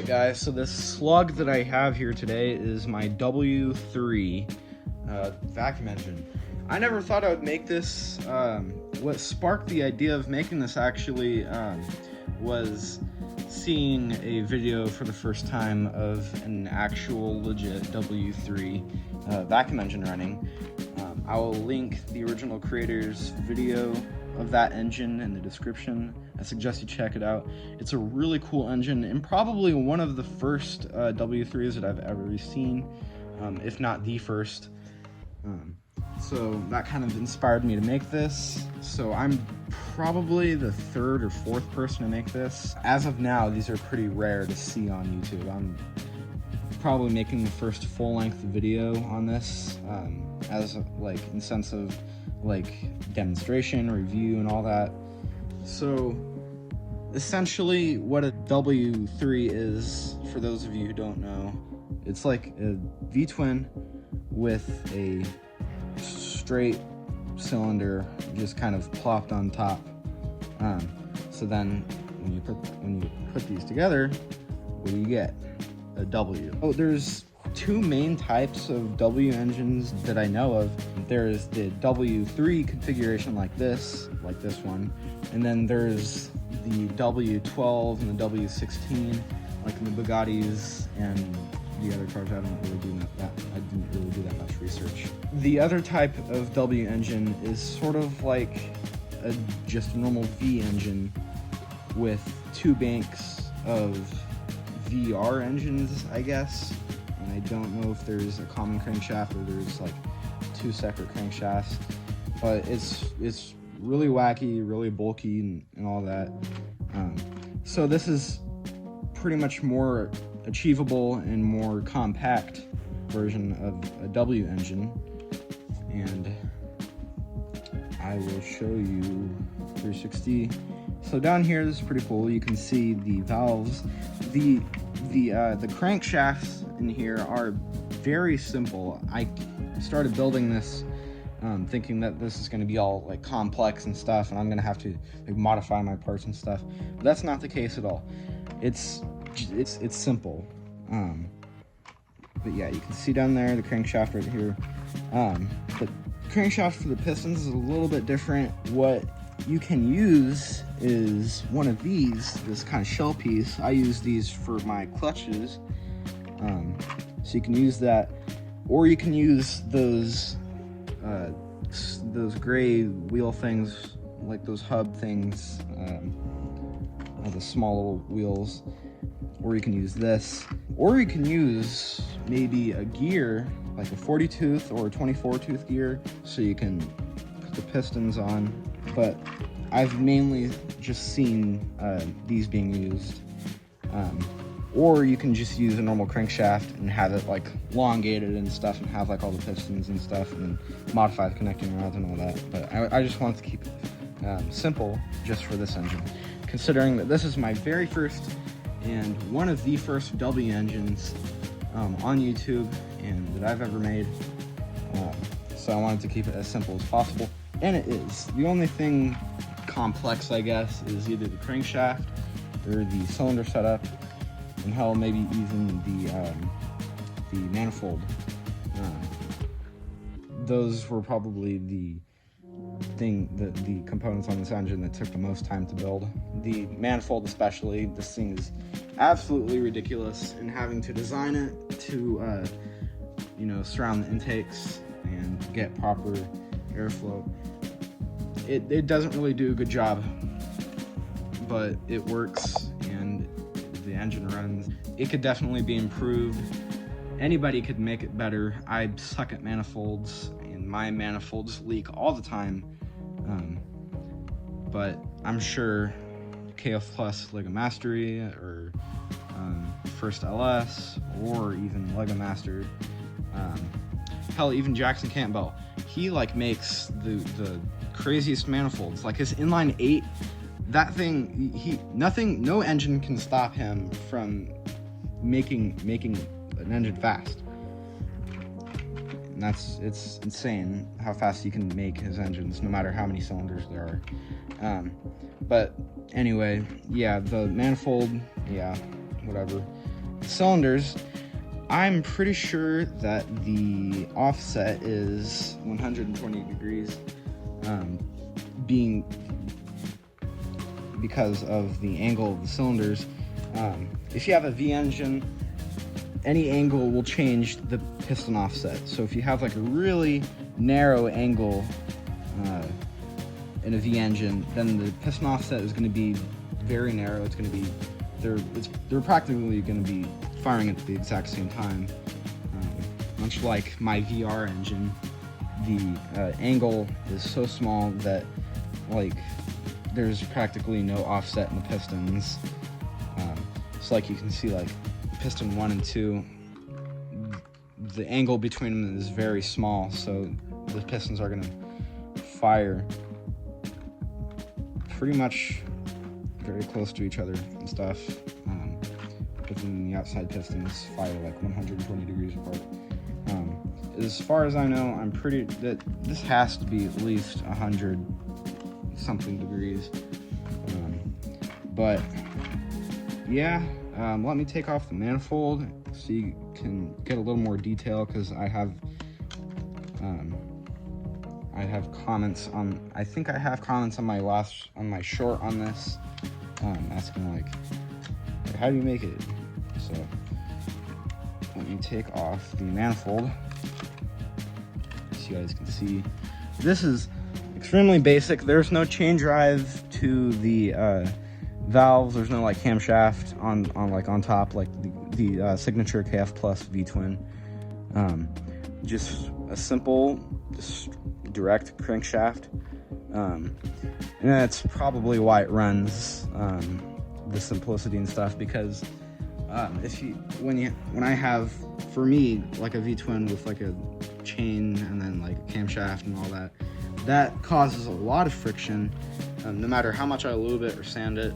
Alright guys, so this slug that I have here today is my W3 vacuum engine. I never thought I would make this. What sparked the idea of making this actually was seeing a video for the first time of an actual legit W3 vacuum engine running. I will link the original creator's video of that engine in the description. I suggest you check it out. It's a really cool engine and probably one of the first W3s that I've ever seen, if not the first. So that kind of inspired me to make this. So I'm probably the third or fourth person to make this. As of now, these are pretty rare to see on YouTube. I'm probably making the first full-length video on this, as like in sense of like demonstration, review, and all that. So essentially what a W3 is, for those of you who don't know, it's like a V-twin with a straight cylinder just kind of plopped on top. So then when you put these together, what do you get? A W. Oh, there's two main types of W engines that I know of. There's the W3 configuration like this one, and then there's the W12 and the W16, like in the Bugattis and the other cars. I didn't really do that much research. The other type of W engine is sort of like just a normal V engine with two banks of VR engines, I guess. And I don't know if there's a common crankshaft or there's like two separate crankshafts, but it's really wacky, really bulky, and all that. So this is pretty much more achievable and more compact version of a W engine, and I will show you 360. So down here, this is pretty cool. You can see the valves. The crankshafts in here are very simple. I started building this thinking that this is going to be all like complex and stuff, and I'm going to have to like modify my parts and stuff. But that's not the case at all. It's simple. But yeah, you can see down there the crankshaft right here. The crankshaft for the pistons is a little bit different. What you can use is one of these, this kind of shell piece. I use these for my clutches. So you can use that, or you can use those gray wheel things, like those hub things, the small little wheels. Or you can use this, or you can use maybe a gear, like a 40 tooth or a 24 tooth gear, so you can put the pistons on. But I've mainly just seen these being used. Or you can just use a normal crankshaft and have it like elongated and stuff, and have like all the pistons and stuff, and modify the connecting rods and all that. But I just wanted to keep it simple just for this engine, considering that this is my very first and one of the first W engines on YouTube and that I've ever made. So I wanted to keep it as simple as possible, and it is. The only thing complex, I guess, is either the crankshaft or the cylinder setup, and hell, maybe even the manifold. Those were probably the components on this engine that took the most time to build. The manifold especially. This thing is absolutely ridiculous, and having to design it to surround the intakes and get proper airflow, it doesn't really do a good job, but it works and the engine runs. It could definitely be improved. Anybody could make it better. I suck at manifolds, and my manifolds leak all the time. But I'm sure KF Plus Lego Mastery, or First LS, or even Lego Master, hell, even Jackson Campbell, he like makes the craziest manifolds. Like his inline 8, that thing, no engine can stop him from making an engine fast. And it's insane how fast he can make his engines, no matter how many cylinders there are. But anyway, yeah, the manifold, yeah, whatever. cylinders, I'm pretty sure that the offset is 120 degrees, being because of the angle of the cylinders. If you have a V engine, any angle will change the piston offset. So if you have like a really narrow angle in a V engine, then the piston offset is going to be very narrow. It's going to be they're practically going to be firing at the exact same time. Much like my VR engine, the angle is so small that like there's practically no offset in the pistons. So like you can see, like piston 1 and 2, the angle between them is very small, so the pistons are going to fire pretty much very close to each other and stuff. But then the outside pistons fire like 120 degrees apart. As far as I know, I'm pretty that this has to be at least 100 something degrees. But yeah, let me take off the manifold so you can get a little more detail, because I have comments on, I think I have comments on my short on this, asking like how do you make it? So let me take off the manifold so you guys can see. This is extremely basic. There's no chain drive to the valves. There's no like camshaft on top like the Signature KF Plus V-twin. Just a simple, just direct crankshaft, and that's probably why it runs the simplicity and stuff, because when I have, for me, like a V-twin with like a chain and then like a camshaft and all that causes a lot of friction. No matter how much I lube it or sand it,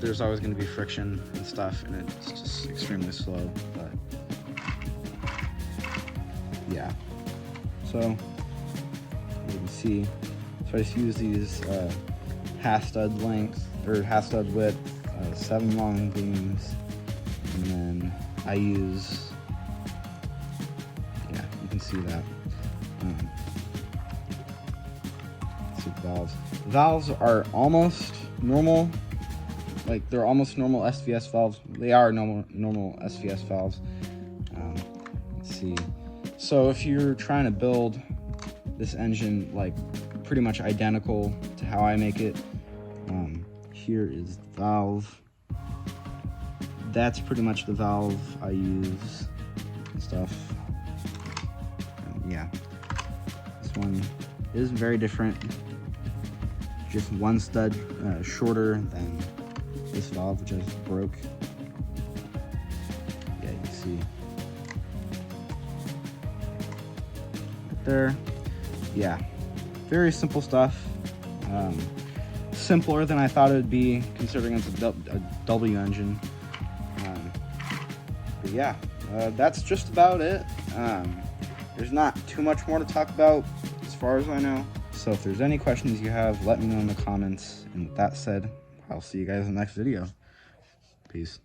there's always going to be friction and stuff, and it's just extremely slow. But yeah, so you can see, so I just use these half stud length or half stud width 7 long beams, and then I use, yeah, you can see that. Valves are almost normal, like they're almost normal SVS valves. They are normal SVS valves. Let's see. So if you're trying to build this engine like pretty much identical to how I make it, here is the valve. That's pretty much the valve I use and stuff. Yeah, this one is very different. Just one stud shorter than this valve, which I just broke. Yeah, you can see right there. Yeah, very simple stuff. Simpler than I thought it would be, considering it's a W engine. But yeah, that's just about it. There's not too much more to talk about as far as I know. So if there's any questions you have, let me know in the comments. And with that said, I'll see you guys in the next video. Peace.